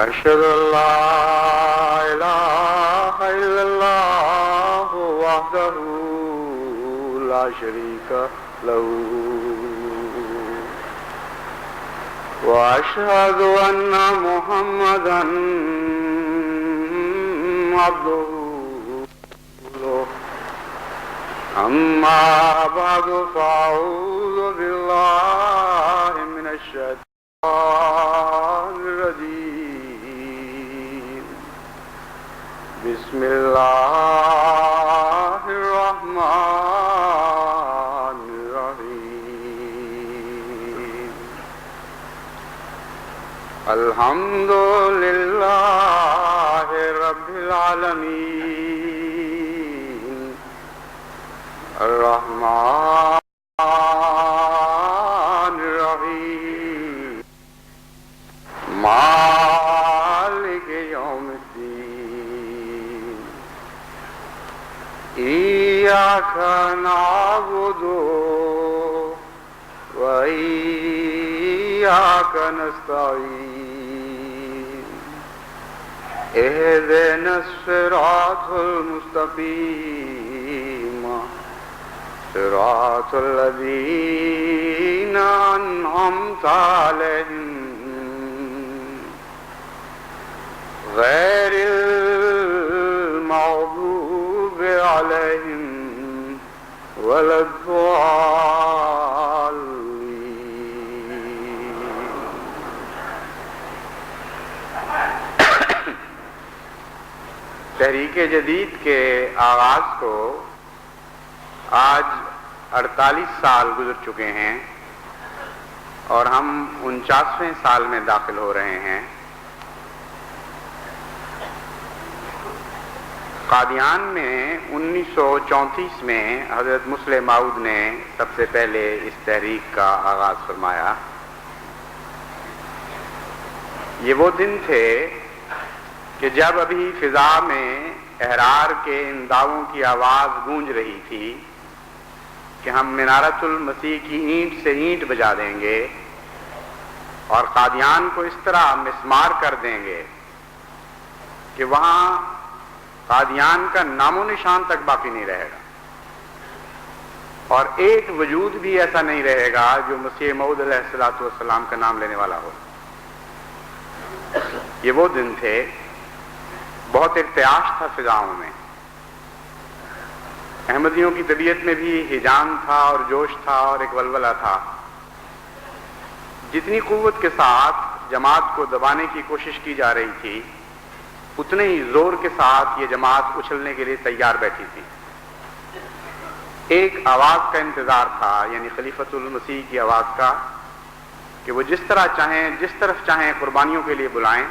أشهد أن لا إله إلا الله وحده لا شريك له وأشهد أن محمدا عبده ورسوله أما بعد فأعوذ بالله من الشيطان الرجيم بسم الله الرحمن الرحيم الحمد لله رب العالمين الرحمن الرحيم مالك يوم الدين إياك نعبد وإياك نستعين اهدنا الصراط المستقيم صراط الذين أنعمت عليهم غير المغضوب عليهم ولا الضالين. تحریک جدید کے آغاز کو آج 48 سال گزر چکے ہیں اور ہم 49ویں سال میں داخل ہو رہے ہیں. قادیان میں 1934 میں حضرت مسلم موعود نے سب سے پہلے اس تحریک کا آغاز فرمایا. یہ وہ دن تھے کہ جب ابھی فضا میں احرار کے ان دعووں کی آواز گونج رہی تھی کہ ہم منارۃ المسیح کی اینٹ سے اینٹ بجا دیں گے اور قادیان کو اس طرح مسمار کر دیں گے کہ وہاں قادیان کا نام و نشان تک باقی نہیں رہے گا اور ایک وجود بھی ایسا نہیں رہے گا جو مسیح موعود علیہ السلام کا نام لینے والا ہو. یہ وہ دن تھے، بہت ارتعاش تھا فضاؤں میں. احمدیوں کی طبیعت میں بھی ہیجان تھا اور جوش تھا اور ایک ولولہ تھا. جتنی قوت کے ساتھ جماعت کو دبانے کی کوشش کی جا رہی تھی اتنے ہی زور کے ساتھ یہ جماعت اچھلنے کے لیے تیار بیٹھی تھی. ایک آواز کا انتظار تھا، یعنی خلیفۃ المسیح کی آواز کا، کہ وہ جس طرح چاہیں جس طرف چاہیں قربانیوں کے لیے بلائیں.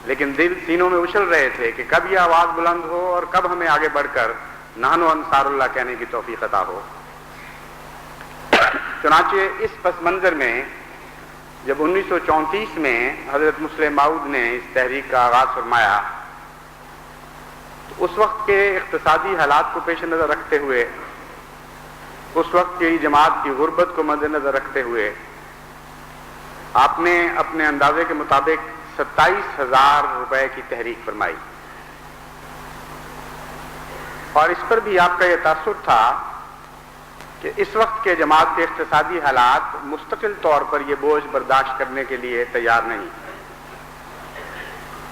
لیکن دل سینوں میں اچھل رہے تھے کہ کب یہ آواز بلند ہو اور کب ہمیں آگے بڑھ کر نحن انصار اللہ کہنے کی توفیق عطا ہو. چنانچہ اس پس منظر میں جب 1934 میں حضرت مسلم موعود نے اس تحریک کا آغاز فرمایا تو اس وقت کے اقتصادی حالات کو پیش نظر رکھتے ہوئے، اس وقت کی جماعت کی غربت کو مد نظر رکھتے ہوئے آپ نے اپنے اندازے کے مطابق 27,000 روپے کی تحریک فرمائی. اور اس پر بھی آپ کا یہ تاثر تھا کہ اس وقت کے جماعت کے اقتصادی حالات مستقل طور پر یہ بوجھ برداشت کرنے کے لیے تیار نہیں،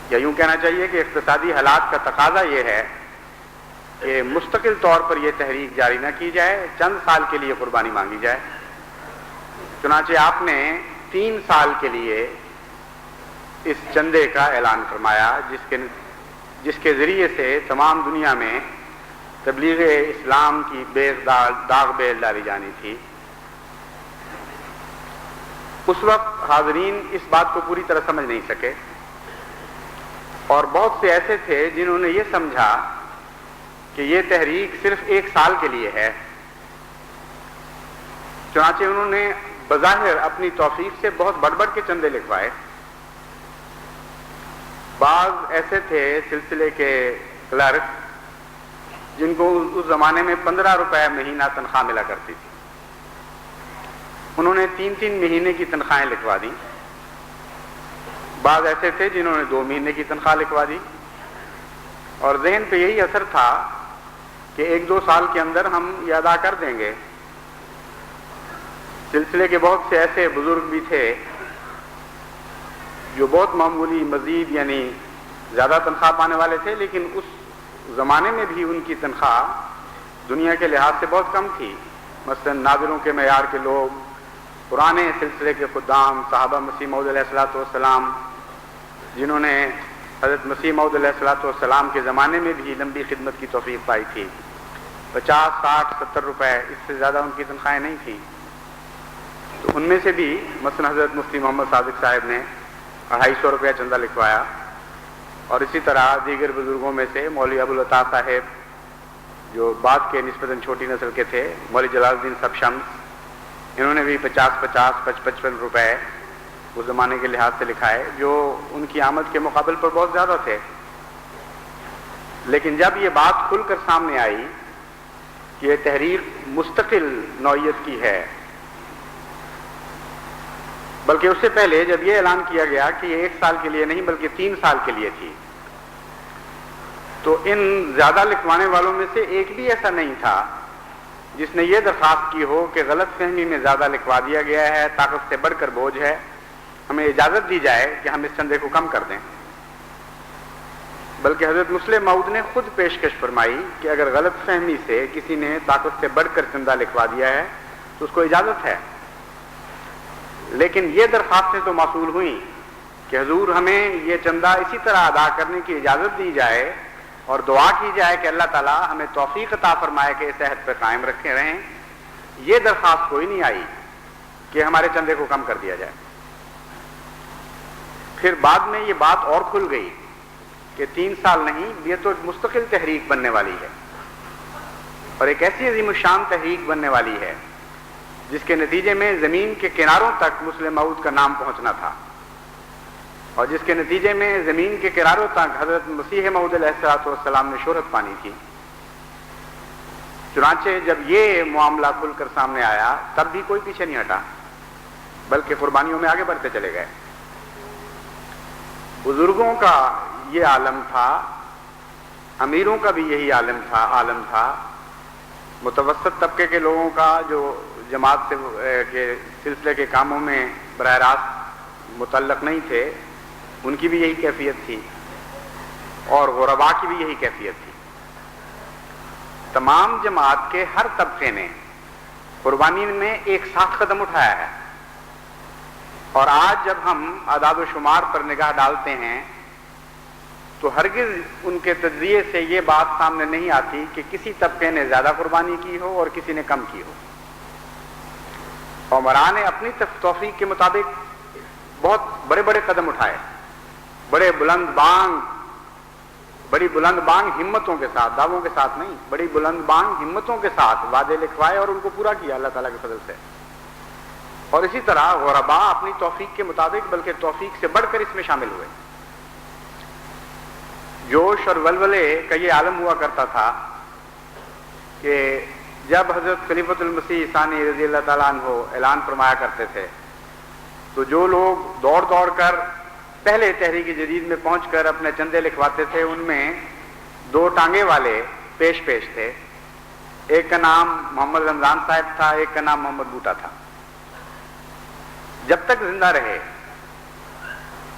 یا یوں کہنا چاہیے کہ اقتصادی حالات کا تقاضا یہ ہے کہ مستقل طور پر یہ تحریک جاری نہ کی جائے، چند سال کے لیے قربانی مانگی جائے. چنانچہ آپ نے 3 سال کے لیے اس چندے کا اعلان فرمایا جس کے ذریعے سے تمام دنیا میں تبلیغ اسلام کی داغ بیل ڈالی جانی تھی. اس وقت حاضرین اس بات کو پوری طرح سمجھ نہیں سکے اور بہت سے ایسے تھے جنہوں نے یہ سمجھا کہ یہ تحریک صرف 1 سال کے لیے ہے. چنانچہ انہوں نے بظاہر اپنی توفیق سے بہت بڑھ بڑھ کے چندے لکھوائے. بعض ایسے تھے سلسلے کے کلرک جن کو اس زمانے میں 15 روپے مہینہ تنخواہ ملا کرتی تھی. انہوں نے 3 مہینے کی تنخواہیں لکھوا دیں. بعض ایسے تھے جنہوں نے 2 مہینے کی تنخواہ لکھوا دی، اور ذہن پہ یہی اثر تھا کہ 1-2 سال کے اندر ہم یہ ادا کر دیں گے۔ سلسلے کے بہت سے ایسے بزرگ بھی تھے جو بہت معمولی مزید یعنی زیادہ تنخواہ پانے والے تھے، لیکن اس زمانے میں بھی ان کی تنخواہ دنیا کے لحاظ سے بہت کم تھی۔ مثلا ناظروں کے معیار کے لوگ، پرانے سلسلے کے خدام، صحابہ مسیح موعود علیہ الصلوۃ والسلام، جنہوں نے حضرت مسیح موعود علیہ الصلوۃ والسلام کے زمانے میں بھی لمبی خدمت کی توفیق پائی تھی، 50، 60، 70 روپے، اس سے زیادہ ان کی تنخواہیں نہیں تھیں۔ تو ان میں سے بھی مثلا حضرت مفتی محمد صادق صاحب نے 250 روپیہ چندہ لکھوایا، اور اسی طرح دیگر بزرگوں میں سے مولوی ابوالعطا صاحب جو بعد کے نسبتاً چھوٹی نسل کے تھے، مولوی جلال الدین سب شمس، انہوں نے بھی 50، 55 روپے اس زمانے کے لحاظ سے لکھائے، جو ان کی آمد کے مقابل پر بہت زیادہ تھے۔ لیکن جب یہ بات کھل کر سامنے آئی کہ یہ تحریک مستقل نوعیت کی ہے، بلکہ اس سے پہلے جب یہ اعلان کیا گیا کہ یہ 1 سال کے لیے نہیں بلکہ 3 سال کے لیے تھی، تو ان زیادہ لکھوانے والوں میں سے ایک بھی ایسا نہیں تھا جس نے یہ درخواست کی ہو کہ غلط فہمی میں زیادہ لکھوا دیا گیا ہے، طاقت سے بڑھ کر بوجھ ہے، ہمیں اجازت دی جائے کہ ہم اس چندے کو کم کر دیں۔ بلکہ حضرت مسلم موعود نے خود پیشکش فرمائی کہ اگر غلط فہمی سے کسی نے طاقت سے بڑھ کر چندہ لکھوا دیا ہے تو اس کو اجازت ہے۔ لیکن یہ درخواستیں تو موصول ہوئیں کہ حضور ہمیں یہ چندہ اسی طرح ادا کرنے کی اجازت دی جائے اور دعا کی جائے کہ اللہ تعالیٰ ہمیں توفیق عطا فرمائے کہ اس عہد پہ قائم رکھے رہیں۔ یہ درخواست کوئی نہیں آئی کہ ہمارے چندے کو کم کر دیا جائے۔ پھر بعد میں یہ بات اور کھل گئی کہ 3 سال نہیں، یہ تو مستقل تحریک بننے والی ہے، اور ایک ایسی عظیم الشان تحریک بننے والی ہے جس کے نتیجے میں زمین کے کناروں تک مسلم موعود کا نام پہنچنا تھا، اور جس کے نتیجے میں زمین کے کناروں تک حضرت مسیح موعود علیہ الصلوۃ والسلام نے شہرت پانی تھی۔ چنانچہ جب یہ معاملہ کھل کر سامنے آیا تب بھی کوئی پیچھے نہیں ہٹا، بلکہ قربانیوں میں آگے بڑھتے چلے گئے۔ بزرگوں کا یہ عالم تھا، امیروں کا بھی یہی عالم تھا، متوسط طبقے کے لوگوں کا جو جماعت سے کے سلسلے کے کاموں میں براہ راست متعلق نہیں تھے، ان کی بھی یہی کیفیت تھی، اور غرباء کی بھی یہی کیفیت تھی۔ تمام جماعت کے ہر طبقے نے قربانی میں ایک ساتھ قدم اٹھایا ہے، اور آج جب ہم اعداد و شمار پر نگاہ ڈالتے ہیں تو ہرگز ان کے تجزیے سے یہ بات سامنے نہیں آتی کہ کسی طبقے نے زیادہ قربانی کی ہو اور کسی نے کم کی ہو۔ عمراء نے اپنی توفیق کے مطابق بہت بڑے بڑے قدم اٹھائے، بڑی بلند بانگ ہمتوں کے ساتھ، دعووں کے ساتھ نہیں، بڑی بلند بانگ ہمتوں کے ساتھ وعدے لکھوائے اور ان کو پورا کیا اللہ تعالیٰ کے فضل سے۔ اور اسی طرح غرباء اپنی توفیق کے مطابق بلکہ توفیق سے بڑھ کر اس میں شامل ہوئے۔ جوش اور ولولے کا یہ عالم ہوا کرتا تھا کہ جب حضرت خلیفۃ المسیح ثانی رضی اللہ تعالیٰ عنہ اعلان فرمایا کرتے تھے تو جو لوگ دوڑ دوڑ کر پہلے تحریک جدید میں پہنچ کر اپنے چندے لکھواتے تھے، ان میں 2 ٹانگے والے پیش تھے، ایک کا نام محمد رمضان صاحب تھا، ایک کا نام محمد بوٹا تھا۔ جب تک زندہ رہے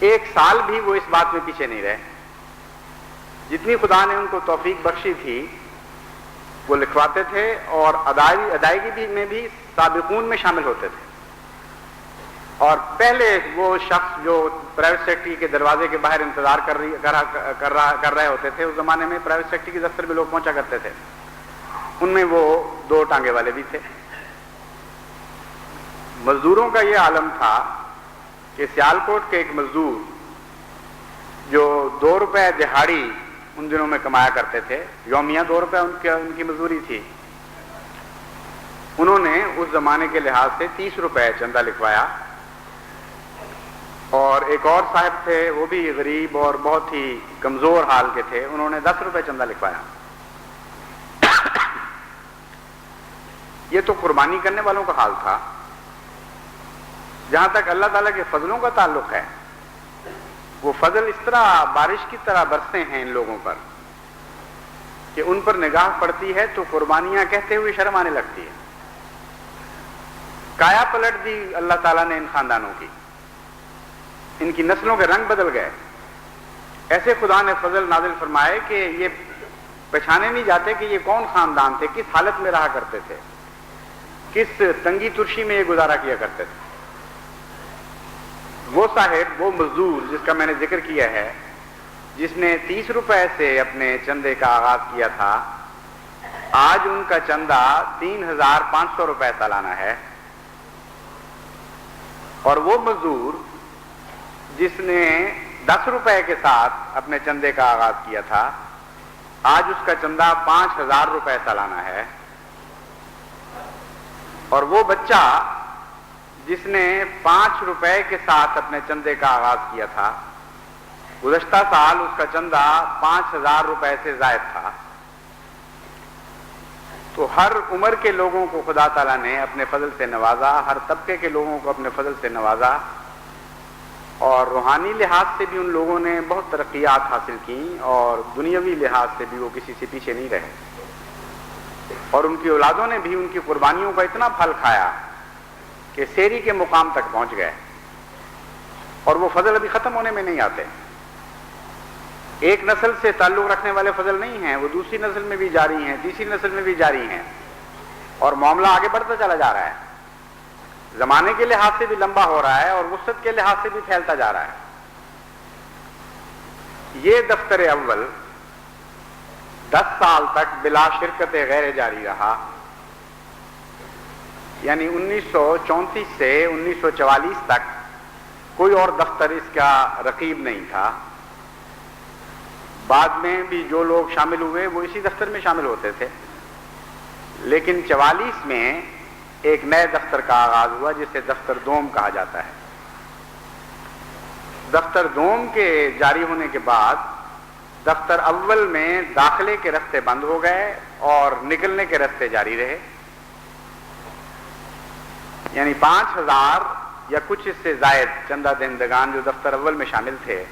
1 سال بھی وہ اس بات میں پیچھے نہیں رہے، جتنی خدا نے ان کو توفیق بخشی تھی وہ لکھواتے تھے، اور ادائیگی میں بھی سابقون میں شامل ہوتے تھے۔ اور پہلے وہ شخص جو پرائیویٹ سیکٹری کے دروازے کے باہر انتظار کر رہے ہوتے تھے، اس زمانے میں پرائیویٹ سیکٹری کے دفتر میں لوگ پہنچا کرتے تھے، ان میں وہ 2 ٹانگے والے بھی تھے۔ مزدوروں کا یہ عالم تھا کہ سیالکوٹ کے ایک مزدور جو 2 روپے دہاڑی ان دنوں میں کمایا کرتے تھے، یومیہ 2 روپے ان کی مزدوری تھی، انہوں نے اس زمانے کے لحاظ سے 30 روپے چندہ لکھوایا۔ اور ایک اور صاحب تھے، وہ بھی غریب اور بہت ہی کمزور حال کے تھے، انہوں نے 10 روپے چندہ لکھوایا۔ یہ تو قربانی کرنے والوں کا حال تھا۔ جہاں تک اللہ تعالیٰ کے فضلوں کا تعلق ہے وہ فضل اس طرح بارش کی طرح برستے ہیں ان لوگوں پر کہ ان پر نگاہ پڑتی ہے تو قربانیاں کہتے ہوئے شرم آنے لگتی ہے. کایا پلٹ دی اللہ تعالیٰ نے ان خاندانوں کی، ان کی نسلوں کے رنگ بدل گئے. ایسے خدا نے فضل نازل فرمائے کہ یہ پہچانے نہیں جاتے کہ یہ کون خاندان تھے، کس حالت میں رہا کرتے تھے، کس تنگی ترشی میں یہ گزارا کیا کرتے تھے. وہ صاحب، وہ مزدور جس کا میں نے ذکر کیا ہے، جس نے 30 روپے سے اپنے چندے کا آغاز کیا تھا، آج ان کا چندہ 3500 روپے سالانہ ہے. اور وہ مزدور جس نے 10 روپے کے ساتھ اپنے چندے کا آغاز کیا تھا، آج اس کا چندہ 5000 روپے سالانہ ہے. اور وہ بچہ جس نے 5 روپے کے ساتھ اپنے چندے کا آغاز کیا تھا، گزشتہ سال اس کا چندہ 5000 روپے سے زائد تھا. تو ہر عمر کے لوگوں کو خدا تعالیٰ نے اپنے فضل سے نوازا، ہر طبقے کے لوگوں کو اپنے فضل سے نوازا، اور روحانی لحاظ سے بھی ان لوگوں نے بہت ترقیات حاصل کی، اور دنیاوی لحاظ سے بھی وہ کسی سے پیچھے نہیں رہے. اور ان کی اولادوں نے بھی ان کی قربانیوں کا اتنا پھل کھایا کہ سیری کے مقام تک پہنچ گئے. اور وہ فضل ابھی ختم ہونے میں نہیں آتے. ایک نسل سے تعلق رکھنے والے فضل نہیں ہیں، وہ دوسری نسل میں بھی جاری ہیں، تیسری نسل میں بھی جاری ہیں، اور معاملہ آگے بڑھتا چلا جا رہا ہے. زمانے کے لحاظ سے بھی لمبا ہو رہا ہے اور وسعت کے لحاظ سے بھی پھیلتا جا رہا ہے. یہ دفتر اول 10 سال تک بلا شرکت غیر جاری رہا، یعنی 1934 سے 1944 تک کوئی اور دفتر اس کا رقیب نہیں تھا. بعد میں بھی جو لوگ شامل ہوئے وہ اسی دفتر میں شامل ہوتے تھے، لیکن 44 میں ایک نئے دفتر کا آغاز ہوا جسے دفتر دوم کہا جاتا ہے. دفتر دوم کے جاری ہونے کے بعد دفتر اول میں داخلے کے رستے بند ہو گئے اور نکلنے کے رستے جاری رہے. یعنی 5000 یا کچھ اس سے زائد چندہ دہندگان جو دفتر اول میں شامل تھے،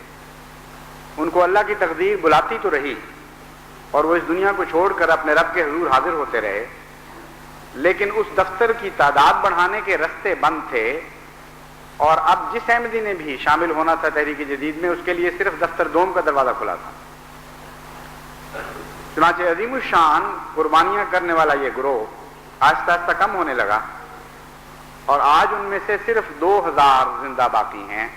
ان کو اللہ کی تقدیر بلاتی تو رہی اور وہ اس دنیا کو چھوڑ کر اپنے رب کے حضور حاضر ہوتے رہے، لیکن اس دفتر کی تعداد بڑھانے کے رستے بند تھے. اور اب جس احمدی نے بھی شامل ہونا تھا تحریک جدید میں، اس کے لیے صرف دفتر دوم کا دروازہ کھلا تھا. چنانچہ عظیم الشان قربانیاں کرنے والا یہ گروہ آہستہ آہستہ کم ہونے لگا، اور آج ان میں سے صرف 2000 زندہ باقی ہیں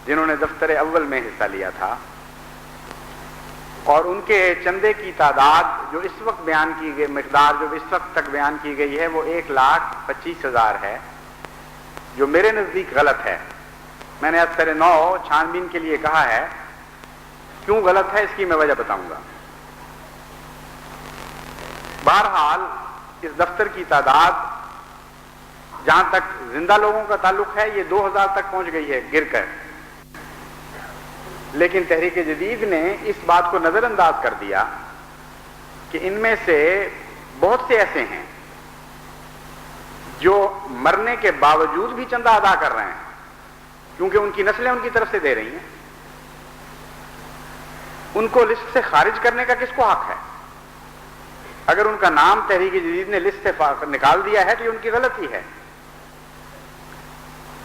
جنہوں نے دفتر اول میں حصہ لیا تھا. اور ان کے چندے کی تعداد جو اس وقت بیان کی گئی، مقدار جو اس وقت تک بیان کی گئی ہے، وہ 1,25,000 ہے، جو میرے نزدیک غلط ہے. میں نے اثر نو چھانبین کے لیے کہا ہے. کیوں غلط ہے اس کی میں وجہ بتاؤں گا. بہرحال اس دفتر کی تعداد جہاں تک زندہ لوگوں کا تعلق ہے یہ 2000 تک پہنچ گئی ہے گر کر. لیکن تحریک جدید نے اس بات کو نظر انداز کر دیا کہ ان میں سے بہت سے ایسے ہیں جو مرنے کے باوجود بھی چندہ ادا کر رہے ہیں، کیونکہ ان کی نسلیں ان کی طرف سے دے رہی ہیں. ان کو لسٹ سے خارج کرنے کا کس کو حق ہے؟ اگر ان کا نام تحریک جدید نے لسٹ سے نکال دیا ہے تو یہ ان کی غلطی ہے.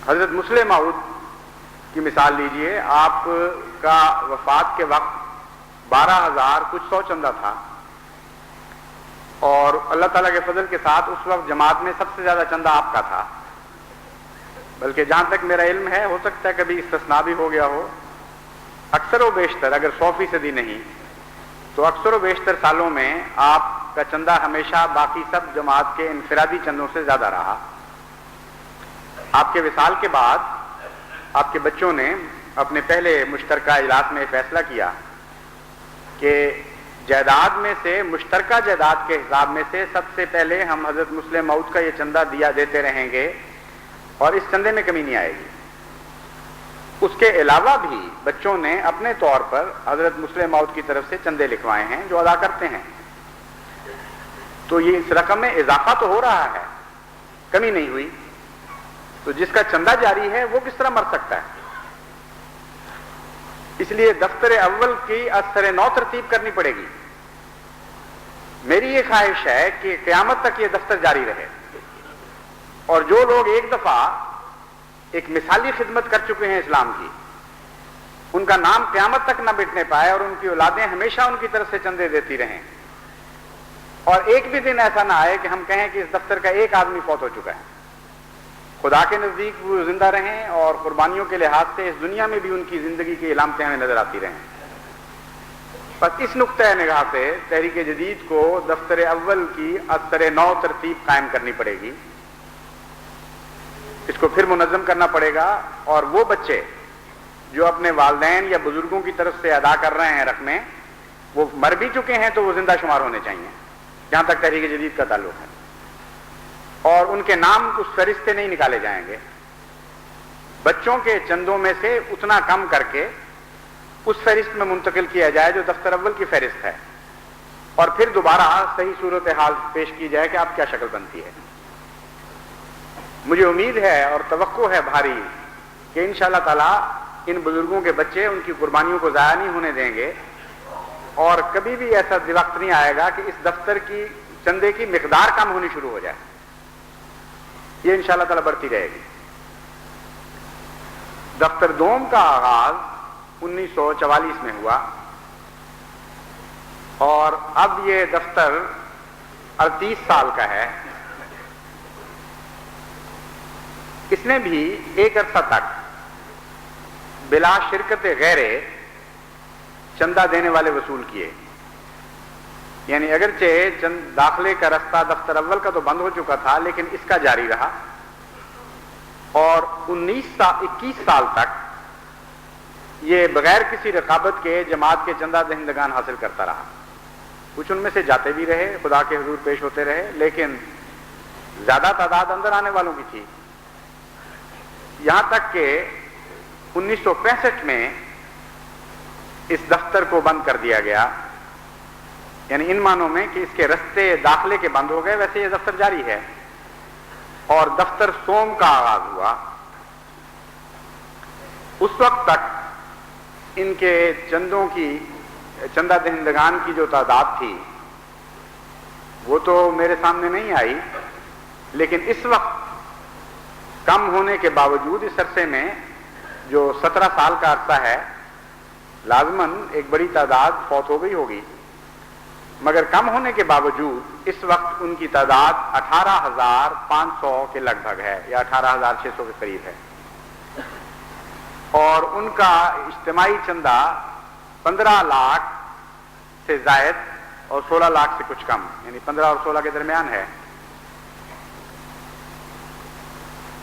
حضرت مسلم موعود کی مثال لیجئے. آپ کا وفات کے وقت 12,000 کچھ 100 چندہ تھا، اور اللہ تعالیٰ کے فضل کے ساتھ اس وقت جماعت میں سب سے زیادہ چندہ آپ کا تھا. بلکہ جہاں تک میرا علم ہے، ہو سکتا ہے کبھی استثناء بھی ہو گیا ہو، اکثر و بیشتر اگر 100% نہیں تو اکثر و بیشتر سالوں میں آپ کا چندہ ہمیشہ باقی سب جماعت کے انفرادی چندوں سے زیادہ رہا. آپ کے وصال کے بعد آپ کے بچوں نے اپنے پہلے مشترکہ اجلاس میں فیصلہ کیا کہ جائیداد میں سے، مشترکہ جائیداد کے حساب میں سے سب سے پہلے ہم حضرت مسلم موعود کا یہ چندہ دیتے رہیں گے اور اس چندے میں کمی نہیں آئے گی. اس کے علاوہ بھی بچوں نے اپنے طور پر حضرت مسلم موعود کی طرف سے چندے لکھوائے ہیں جو ادا کرتے ہیں. تو یہ اس رقم میں اضافہ تو ہو رہا ہے، کمی نہیں ہوئی. تو جس کا چندہ جاری ہے وہ کس طرح مر سکتا ہے؟ اس لیے دفتر اول کی اثر نو ترتیب کرنی پڑے گی. میری یہ خواہش ہے کہ قیامت تک یہ دفتر جاری رہے، اور جو لوگ ایک دفعہ ایک مثالی خدمت کر چکے ہیں اسلام کی، ان کا نام قیامت تک نہ مٹنے پائے اور ان کی اولادیں ہمیشہ ان کی طرف سے چندے دیتی رہیں، اور ایک بھی دن ایسا نہ آئے کہ ہم کہیں کہ اس دفتر کا ایک آدمی فوت ہو چکا ہے. خدا کے نزدیک وہ زندہ رہیں اور قربانیوں کے لحاظ سے اس دنیا میں بھی ان کی زندگی کی علامتیں ہمیں نظر آتی رہیں. بس اس نقطۂ نگاہ سے تحریک جدید کو دفتر اول کی اثر نو ترتیب قائم کرنی پڑے گی، اس کو پھر منظم کرنا پڑے گا، اور وہ بچے جو اپنے والدین یا بزرگوں کی طرف سے ادا کر رہے ہیں رقمیں، وہ مر بھی چکے ہیں تو وہ زندہ شمار ہونے چاہیے جہاں تک تحریک جدید کا تعلق ہے، اور ان کے نام اس فہرست سے نہیں نکالے جائیں گے. بچوں کے چندوں میں سے اتنا کم کر کے اس فہرست میں منتقل کیا جائے جو دفتر اول کی فہرست ہے، اور پھر دوبارہ صحیح صورتحال پیش کی جائے کہ اب کیا شکل بنتی ہے. مجھے امید ہے اور توقع ہے بھاری کہ انشاءاللہ تعالی ان بزرگوں کے بچے ان کی قربانیوں کو ضائع نہیں ہونے دیں گے، اور کبھی بھی ایسا وقت نہیں آئے گا کہ اس دفتر کی چندے کی مقدار کم ہونی شروع ہو جائے. یہ انشاءاللہ تعالی بڑھتی رہے گی. دفتر دوم کا آغاز 1944 میں ہوا، اور اب یہ دفتر 38 سال کا ہے. اس نے بھی ایک عرصہ تک بلا شرکت غیرے چندہ دینے والے وصول کیے. یعنی اگرچہ چند داخلے کا رستہ دفتر اول کا تو بند ہو چکا تھا، لیکن اس کا جاری رہا، اور 21 سال تک یہ بغیر کسی رقابت کے جماعت کے چندہ دہندگان حاصل کرتا رہا. کچھ ان میں سے جاتے بھی رہے، خدا کے حضور پیش ہوتے رہے، لیکن زیادہ تعداد اندر آنے والوں کی تھی. یہاں تک کہ 1965 میں اس دفتر کو بند کر دیا گیا، یعنی ان معنوں میں کہ اس کے رستے داخلے کے بند ہو گئے. ویسے یہ دفتر جاری ہے، اور دفتر سوم کا آغاز ہوا. اس وقت تک ان کے چندہ دہندگان کی جو تعداد تھی وہ تو میرے سامنے نہیں آئی، لیکن اس وقت کم ہونے کے باوجود اس عرصے میں جو 17 سال کا عرصہ ہے، لازماً ایک بڑی تعداد فوت ہو گئی ہوگی، مگر کم ہونے کے باوجود اس وقت ان کی تعداد 18,500 کے لگ بھگ ہے، یا 18,600 کے قریب ہے، اور ان کا اجتماعی چندہ 15 لاکھ سے زائد اور 16 لاکھ سے کچھ کم، یعنی 15 اور 16 کے درمیان ہے.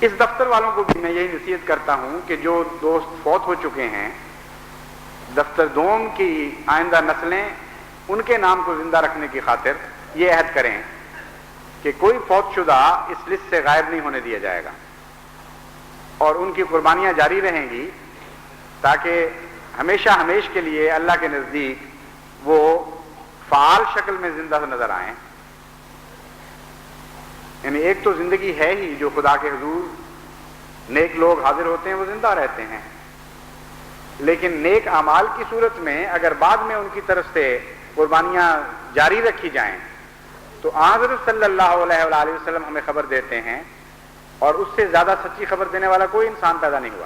اس دفتر والوں کو بھی میں یہی نصیحت کرتا ہوں کہ جو دوست فوت ہو چکے ہیں، دفتر دوم کی آئندہ نسلیں ان کے نام کو زندہ رکھنے کی خاطر یہ عہد کریں کہ کوئی فوت شدہ اس لسٹ سے غائب نہیں ہونے دیا جائے گا، اور ان کی قربانیاں جاری رہیں گی تاکہ ہمیشہ ہمیش کے لیے اللہ کے نزدیک وہ فعال شکل میں زندہ نظر آئیں. یعنی ایک تو زندگی ہے ہی، جو خدا کے حضور نیک لوگ حاضر ہوتے ہیں وہ زندہ رہتے ہیں، لیکن نیک اعمال کی صورت میں اگر بعد میں ان کی طرف سے قربانیاں جاری رکھی جائیں تو حضرت صلی اللہ علیہ وآلہ وسلم ہمیں خبر دیتے ہیں، اور اس سے زیادہ سچی خبر دینے والا کوئی انسان پیدا نہیں ہوا،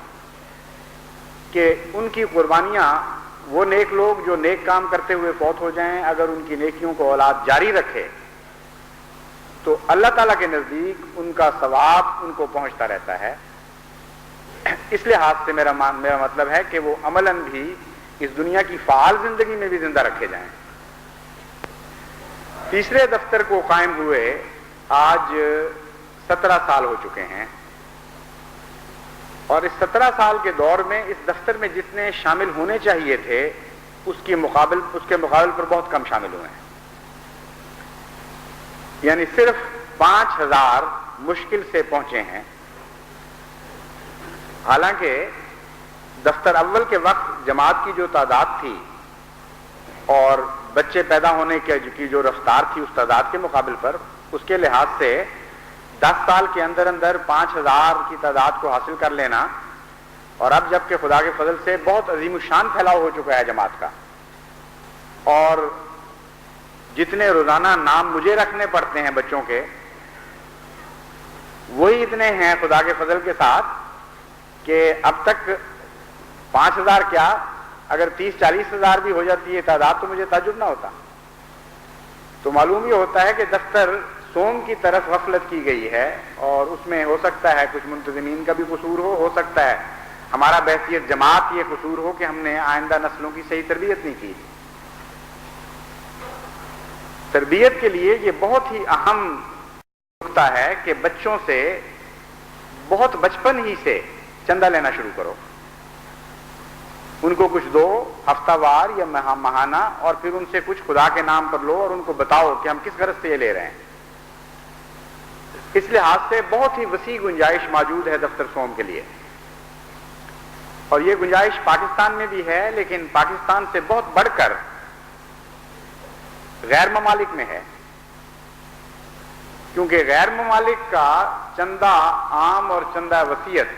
کہ ان کی قربانیاں، وہ نیک لوگ جو نیک کام کرتے ہوئے فوت ہو جائیں، اگر ان کی نیکیوں کو اولاد جاری رکھے تو اللہ تعالیٰ کے نزدیک ان کا ثواب ان کو پہنچتا رہتا ہے. اس لحاظ سے میرا مطلب ہے کہ وہ عملاً بھی اس دنیا کی فعال زندگی میں بھی زندہ رکھے جائیں. تیسرے دفتر کو قائم ہوئے آج 17 سال ہو چکے ہیں، اور اس 17 سال کے دور میں اس دفتر میں جتنے شامل ہونے چاہیے تھے اس کے مقابل پر بہت کم شامل ہوئے ہیں. یعنی صرف 5,000 مشکل سے پہنچے ہیں. حالانکہ دفتر اول کے وقت جماعت کی جو تعداد تھی اور بچے پیدا ہونے کی جو رفتار تھی اس تعداد کے مقابل پر، اس کے لحاظ سے 10 سال کے اندر 5,000 کی تعداد کو حاصل کر لینا اور اب جب کہ خدا کے فضل سے بہت عظیم الشان پھیلاؤ ہو چکا ہے جماعت کا، اور جتنے روزانہ نام مجھے رکھنے پڑتے ہیں بچوں کے، وہی اتنے ہیں خدا کے فضل کے ساتھ کہ اب تک 5,000 کیا، اگر 30-40 ہزار بھی ہو جاتی ہے تعداد تو مجھے تعجب نہ ہوتا۔ تو معلوم یہ ہوتا ہے کہ دفتر سوم کی طرف غفلت کی گئی ہے، اور اس میں ہو سکتا ہے کچھ منتظمین کا بھی قصور ہو سکتا ہے ہمارا بحیثیت جماعت یہ قصور ہو کہ ہم نے آئندہ نسلوں کی صحیح تربیت نہیں کی۔ تربیت کے لیے یہ بہت ہی اہم نقطہ ہے کہ بچوں سے بہت بچپن ہی سے چندہ لینا شروع کرو، ان کو کچھ دو ہفتہ وار یا ماہانہ، اور پھر ان سے کچھ خدا کے نام پر لو اور ان کو بتاؤ کہ ہم کس غرض سے یہ لے رہے ہیں۔ اس لحاظ سے بہت ہی وسیع گنجائش موجود ہے دفتر سوم کے لیے، اور یہ گنجائش پاکستان میں بھی ہے، لیکن پاکستان سے بہت بڑھ کر غیر ممالک میں ہے، کیونکہ غیر ممالک کا چندہ عام اور چندہ وصیت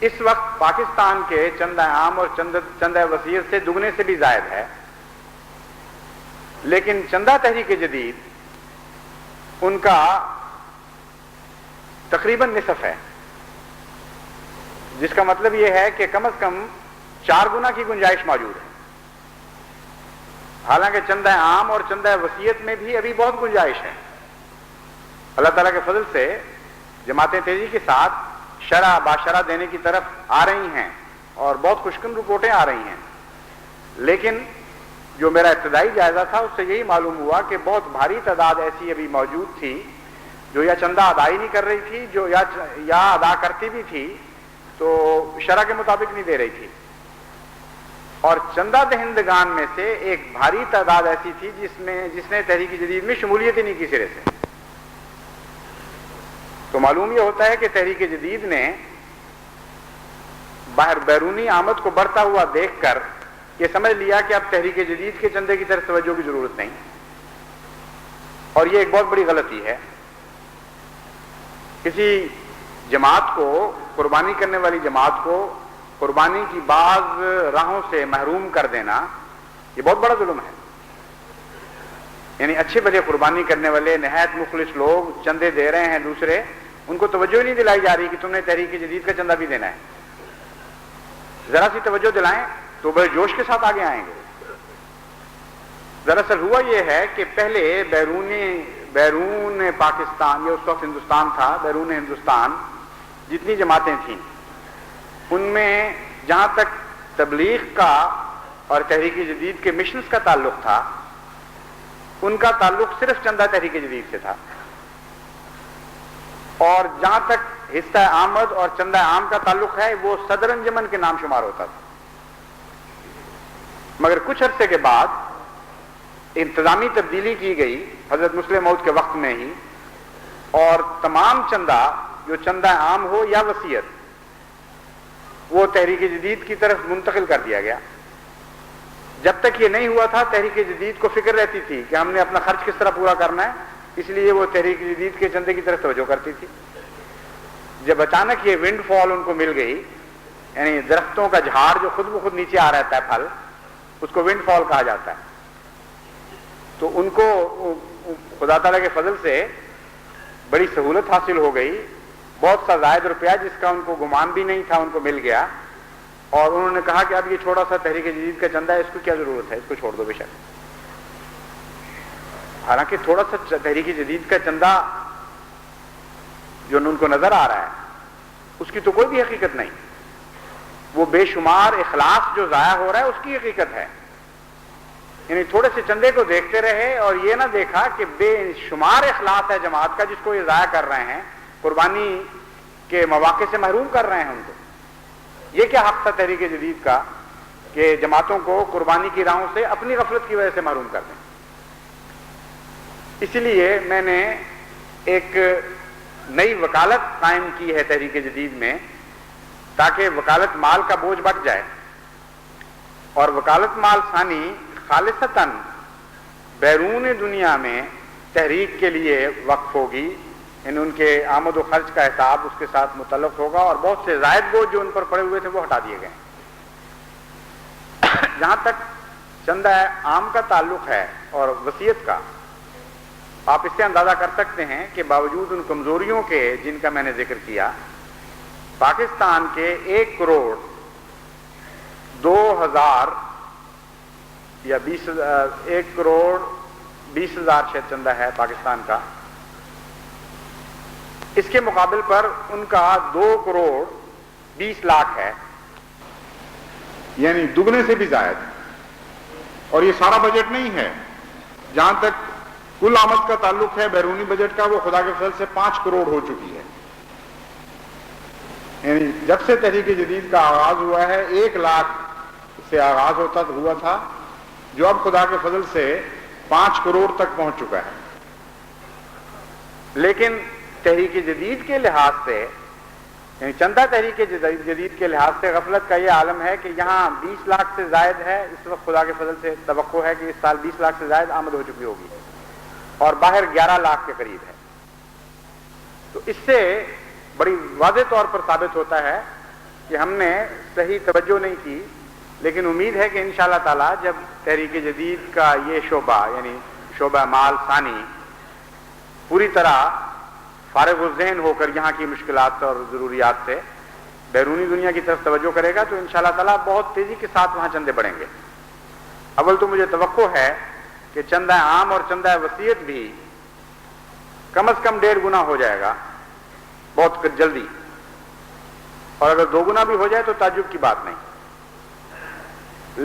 اس وقت پاکستان کے چندہ عام اور چندہ وصیت سے دگنے سے بھی زائد ہے، لیکن چندہ تحریک جدید ان کا تقریباً نصف ہے، جس کا مطلب یہ ہے کہ کم از کم 4 گنا کی گنجائش موجود ہے۔ حالانکہ چندہ عام اور چندہ وصیت میں بھی ابھی بہت گنجائش ہے۔ اللہ تعالیٰ کے فضل سے جماعتیں تیزی کے ساتھ شرح باشرہ دینے کی طرف آ رہی ہیں، اور بہت خوشکن رپورٹیں آ رہی ہیں، لیکن جو میرا ابتدائی جائزہ تھا اس سے یہی معلوم ہوا کہ بہت بھاری تعداد ایسی ابھی موجود تھی جو یا چندہ ادا ہی نہیں کر رہی تھی، جو یا ادا کرتی بھی تھی تو شرع کے مطابق نہیں دے رہی تھی، اور چندہ دہندگان میں سے ایک بھاری تعداد ایسی تھی جس نے تحریک جدید میں شمولیت ہی نہیں کی سرے سے۔ تو معلوم یہ ہوتا ہے کہ تحریک جدید نے بیرونی آمد کو بڑھتا ہوا دیکھ کر یہ سمجھ لیا کہ اب تحریک جدید کے چندے کی طرف توجہ کی ضرورت نہیں، اور یہ ایک بہت بڑی غلطی ہے۔ کسی جماعت کو، قربانی کرنے والی جماعت کو قربانی کی بعض راہوں سے محروم کر دینا یہ بہت بڑا ظلم ہے۔ یعنی اچھے بھلے قربانی کرنے والے نہایت مخلص لوگ چندے دے رہے ہیں دوسرے، ان کو توجہ ہی نہیں دلائی جا رہی کہ تم نے تحریک جدید کا چندہ بھی دینا ہے۔ ذرا سی توجہ دلائیں تو بڑے جوش کے ساتھ آگے آئیں گے۔ دراصل ہوا یہ ہے کہ پہلے بیرون پاکستان، یہ اس وقت ہندوستان تھا، بیرون ہندوستان جتنی جماعتیں تھیں ان میں جہاں تک تبلیغ کا اور تحریک جدید کے مشنز کا تعلق تھا، ان کا تعلق صرف چندہ تحریک جدید سے تھا، اور جہاں تک حصہ آمد اور چندہ عام کا تعلق ہے وہ صدر انجمن کے نام شمار ہوتا تھا۔ مگر کچھ عرصے کے بعد انتظامی تبدیلی کی گئی حضرت مسلم موعود کے وقت میں ہی، اور تمام چندہ جو چندہ عام ہو یا وصیت وہ تحریک جدید کی طرف منتقل کر دیا گیا۔ جب تک یہ نہیں ہوا تھا تحریک جدید کو فکر رہتی تھی کہ ہم نے اپنا خرچ کس طرح پورا کرنا ہے، اس لیے وہ تحریک جدید کے چندے کی طرف توجہ کرتی تھی۔ جب اچانک یہ ونڈ فال ان کو مل گئی، یعنی درختوں کا جھاڑ جو خود بخود نیچے آ رہتا ہے پھل، اس کو ونڈ فال کہا جاتا ہے، تو ان کو خدا تعالیٰ کے فضل سے بڑی سہولت حاصل ہو گئی، بہت سا زائد روپیہ جس کا ان کو گمان بھی نہیں تھا ان کو مل گیا، اور انہوں نے کہا کہ اب یہ چھوٹا سا تحریک جدید کا چندہ ہے، اس کو کیا ضرورت ہے، اس کو چھوڑ دو بے شک۔ حالانکہ تھوڑا سا تحریک جدید کا چندہ جو ان کو نظر آ رہا ہے اس کی تو کوئی بھی حقیقت نہیں، وہ بے شمار اخلاص جو ضائع ہو رہا ہے اس کی حقیقت ہے۔ یعنی تھوڑے سے چندے کو دیکھتے رہے اور یہ نہ دیکھا کہ بے شمار اخلاص ہے جماعت کا جس کو یہ ضائع کر رہے ہیں، قربانی کے مواقع سے محروم کر رہے ہیں ان کو۔ یہ کیا حق تھا تحریک جدید کا کہ جماعتوں کو قربانی کی راہوں سے اپنی غفلت کی وجہ سے محروم کر دیں۔ اسی لیے میں نے ایک نئی وکالت قائم کی ہے تحریک جدید میں، تاکہ وکالت مال کا بوجھ بٹ جائے، اور وکالت مال ثانی خالصتاً بیرون دنیا میں تحریک کے لیے وقف ہوگی، یعنی ان کے آمد و خرچ کا حساب اس کے ساتھ متعلق ہوگا، اور بہت سے زائد بوجھ جو ان پر پڑے ہوئے تھے وہ ہٹا دیے گئے ہیں۔ جہاں تک چندہ عام کا تعلق ہے اور وصیت کا، آپ اس سے اندازہ کر سکتے ہیں کہ باوجود ان کمزوریوں کے جن کا میں نے ذکر کیا، پاکستان کے 1,02,000 یا 1,20,000 شاید چندہ ہے پاکستان کا، اس کے مقابل پر ان کا 2,20,00,000 ہے، یعنی دگنے سے بھی زائد۔ اور یہ سارا بجٹ نہیں ہے، جہاں تک کل آمد کا تعلق ہے بیرونی بجٹ کا، وہ خدا کے فضل سے 5 کروڑ ہو چکی ہے۔ یعنی جب سے تحریک جدید کا آغاز ہوا ہے 1,00,000 سے آغاز ہوا تھا، جو اب خدا کے فضل سے 5 کروڑ تک پہنچ چکا ہے۔ لیکن تحریک جدید کے لحاظ سے، یعنی چندہ تحریک جدید کے لحاظ سے غفلت کا یہ عالم ہے کہ یہاں 20 لاکھ سے زائد ہے، اس وقت خدا کے فضل سے توقع ہے کہ اس سال 20 لاکھ سے زائد آمد ہو چکی ہوگی، اور باہر 11 لاکھ کے قریب ہے۔ تو اس سے بڑی واضح طور پر ثابت ہوتا ہے کہ ہم نے صحیح توجہ نہیں کی، لیکن امید ہے کہ انشاءاللہ تعالی جب تحریک جدید کا یہ شعبہ، یعنی شعبہ مال ثانی، پوری طرح فارغ الذہن ہو کر یہاں کی مشکلات اور ضروریات سے بیرونی دنیا کی طرف توجہ کرے گا، تو انشاءاللہ تعالی بہت تیزی کے ساتھ وہاں چندے بڑھیں گے۔ اول تو مجھے توقع ہے کہ چندہ عام اور چندہ وصیت بھی کم از کم 1.5 گنا ہو جائے گا بہت جلدی، اور اگر 2 گنا بھی ہو جائے تو تعجب کی بات نہیں۔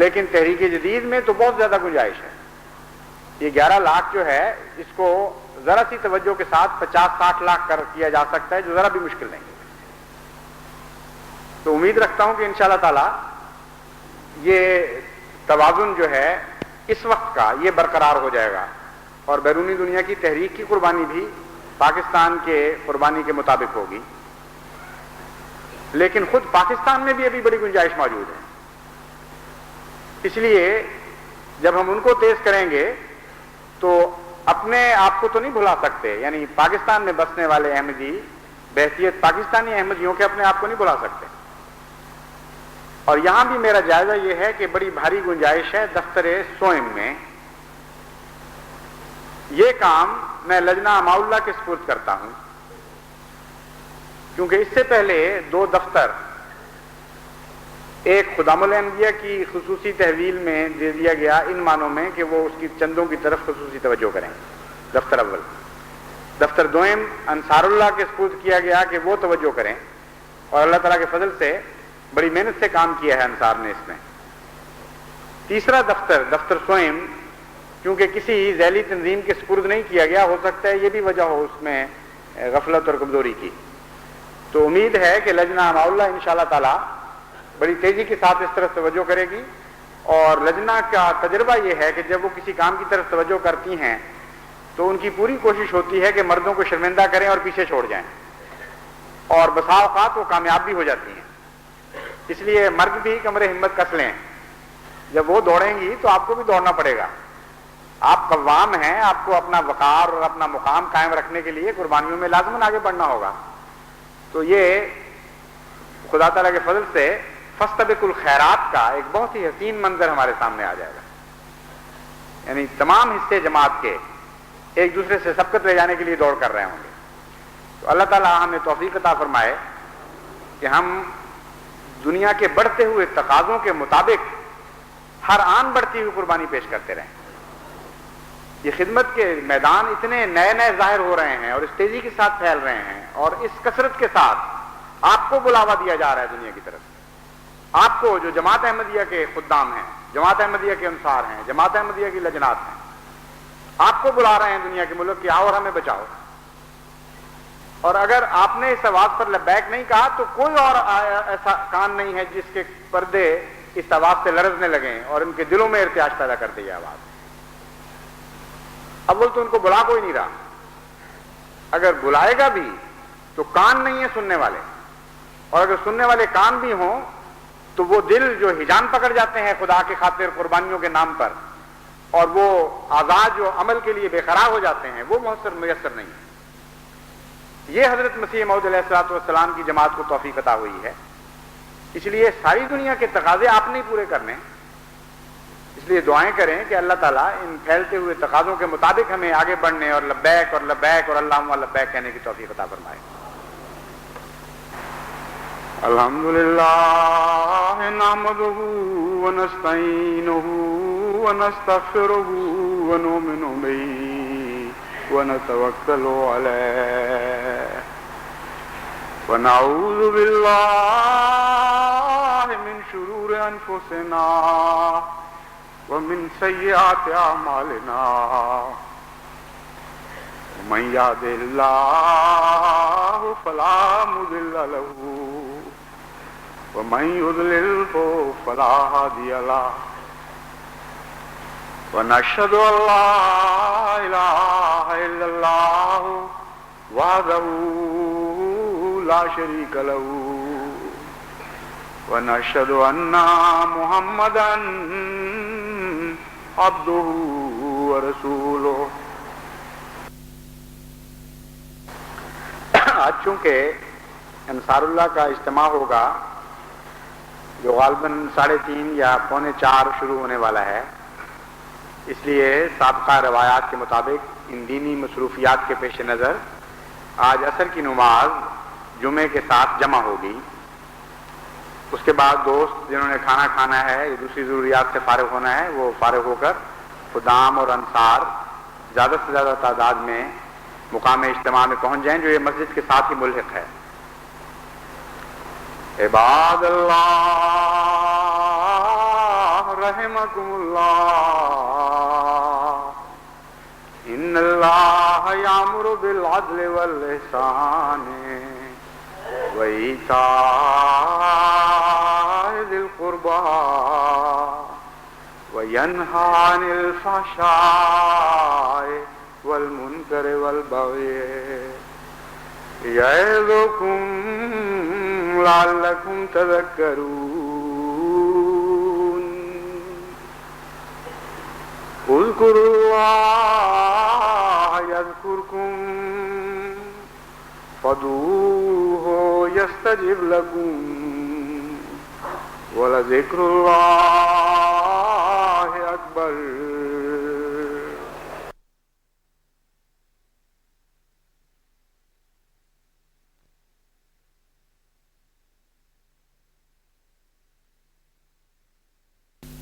لیکن تحریک جدید میں تو بہت زیادہ گنجائش ہے۔ یہ 11 لاکھ جو ہے، اس کو ذرا سی توجہ کے ساتھ 50-60 لاکھ کر کیا جا سکتا ہے، جو ذرا بھی مشکل نہیں ہے۔ تو امید رکھتا ہوں کہ انشاءاللہ تعالی یہ توازن جو ہے اس وقت کا یہ برقرار ہو جائے گا، اور بیرونی دنیا کی تحریک کی قربانی بھی پاکستان کے قربانی کے مطابق ہوگی۔ لیکن خود پاکستان میں بھی ابھی بڑی گنجائش موجود ہے، اس لیے جب ہم ان کو تیز کریں گے تو اپنے آپ کو تو نہیں بھلا سکتے، یعنی پاکستان میں بسنے والے احمدی بحیثیت پاکستانی احمدیوں کے اپنے آپ کو نہیں بھلا سکتے۔ اور یہاں بھی میرا جائزہ یہ ہے کہ بڑی بھاری گنجائش ہے دفتر سوئم میں۔ یہ کام میں لجنہ اماؤلہ کے سپرد کرتا ہوں، کیونکہ اس سے پہلے 2 دفتر، ایک خدام الانبیاء کی خصوصی تحویل میں دے دیا گیا ان معنوں میں کہ وہ اس کی چندوں کی طرف خصوصی توجہ کریں، دفتر اول۔ دفتر دوئم انصار اللہ کے سپرد کیا گیا کہ وہ توجہ کریں، اور اللہ تعالیٰ کے فضل سے بڑی محنت سے کام کیا ہے انصار نے اس میں۔ تیسرا دفتر سوئم، کیونکہ کسی ذیلی تنظیم کے سپرد نہیں کیا گیا، ہو سکتا ہے یہ بھی وجہ ہو اس میں غفلت اور کمزوری کی۔ تو امید ہے کہ لجنہ اماؤلہ انشاءاللہ تعالی بڑی تیزی کے ساتھ اس طرف توجہ کرے گی، اور لجنہ کا تجربہ یہ ہے کہ جب وہ کسی کام کی طرف توجہ کرتی ہیں تو ان کی پوری کوشش ہوتی ہے کہ مردوں کو شرمندہ کریں اور پیچھے چھوڑ جائیں، اور بسا اوقات وہ کامیاب بھی ہو جاتی ہیں۔ اس لیے مرد بھی کمر ہمت کس لیں، جب وہ دوڑیں گی تو آپ کو بھی دوڑنا پڑے گا۔ آپ قوام ہیں، آپ کو اپنا وقار اور اپنا مقام قائم رکھنے کے لیے قربانیوں میں لازماً آگے بڑھنا ہوگا۔ تو یہ خدا تعالیٰ کے فضل سے فاستبقوا الخیرات کا ایک بہت ہی حسین منظر ہمارے سامنے آ جائے گا، یعنی تمام حصے جماعت کے ایک دوسرے سے سبقت لے جانے کے لیے دوڑ کر رہے ہوں گے۔ تو اللہ تعالیٰ ہمیں توفیق عطا فرمائے کہ ہم دنیا کے بڑھتے ہوئے تقاضوں کے مطابق ہر آن بڑھتی ہوئی قربانی پیش کرتے رہیں۔ یہ خدمت کے میدان اتنے نئے نئے ظاہر ہو رہے ہیں اور اس تیزی کے ساتھ پھیل رہے ہیں، اور اس کثرت کے ساتھ آپ کو بلاوا دیا جا رہا ہے دنیا کی طرف۔ آپ کو جو جماعت احمدیہ کے خدام ہیں، جماعت احمدیہ کے انصار ہیں، جماعت احمدیہ کی لجنات ہیں، آپ کو بلا رہے ہیں دنیا کے ملک کہ آؤ اور ہمیں بچاؤ۔ اور اگر آپ نے اس آواز پر لبیک نہیں کہا تو کوئی اور ایسا کان نہیں ہے جس کے پردے اس آواز سے لرزنے لگیں اور ان کے دلوں میں ارتعاش پیدا کر دے یہ آواز۔ اول تو ان کو بلا کوئی نہیں رہا، اگر بلائے گا بھی تو کان نہیں ہے سننے والے، اور اگر سننے والے کان بھی ہوں تو وہ دل جو ہجان پکڑ جاتے ہیں خدا کے خاطر قربانیوں کے نام پر، اور وہ آزاد جو عمل کے لیے بے قرار ہو جاتے ہیں، وہ میسر نہیں ہے۔ یہ حضرت مسیح موعود علیہ الصلوۃ والسلام کی جماعت کو توفیق عطا ہوئی ہے. اس لیے ساری دنیا کے تقاضے آپ نہیں پورے کرنے، اس لیے دعائیں کریں کہ اللہ تعالیٰ ان پھیلتے ہوئے تقاضوں کے مطابق ہمیں آگے بڑھنے اور لبیک اور لبیک اور اللہم لبیک کہنے کی توفیق عطا فرمائے. الحمدللہ نحمدہ ونستعینہ ونستغفرہ ونؤمن بہ ونتوکل علیہ ونعوذ باللہ من شرور انفسنا ومن سیئات اعمالنا من یهد اللہ فلا مضل له ومن يضلل فلا هادي له ونشهد ان لا اله الا الله وحده لا شريك له ونشهد ان محمدا عبده ورسوله. آج چونکہ انصار اللہ کا اجتماع ہوگا جو غالباً 3:30 یا 3:45 شروع ہونے والا ہے، اس لیے سابقہ روایات کے مطابق ان دینی مصروفیات کے پیش نظر آج عصر کی نماز جمعے کے ساتھ جمع ہوگی. اس کے بعد دوست جنہوں نے کھانا کھانا ہے یا دوسری ضروریات سے فارغ ہونا ہے وہ فارغ ہو کر خدام اور انصار زیادہ سے زیادہ تعداد میں مقام اجتماع میں پہنچ جائیں جو یہ مسجد کے ساتھ ہی ملحق ہے. عباد اللہ رحمکم اللہ ان اللہ یامر بالعدل والاحسان وایتاء ذی القربى وینہی عن الفحشاء والمنکر والبغی یعظکم لعلکم تذکرون. اذکروا اللہ یذکرکم فادعوہ یستجب لکم ولذکر اللہ اکبر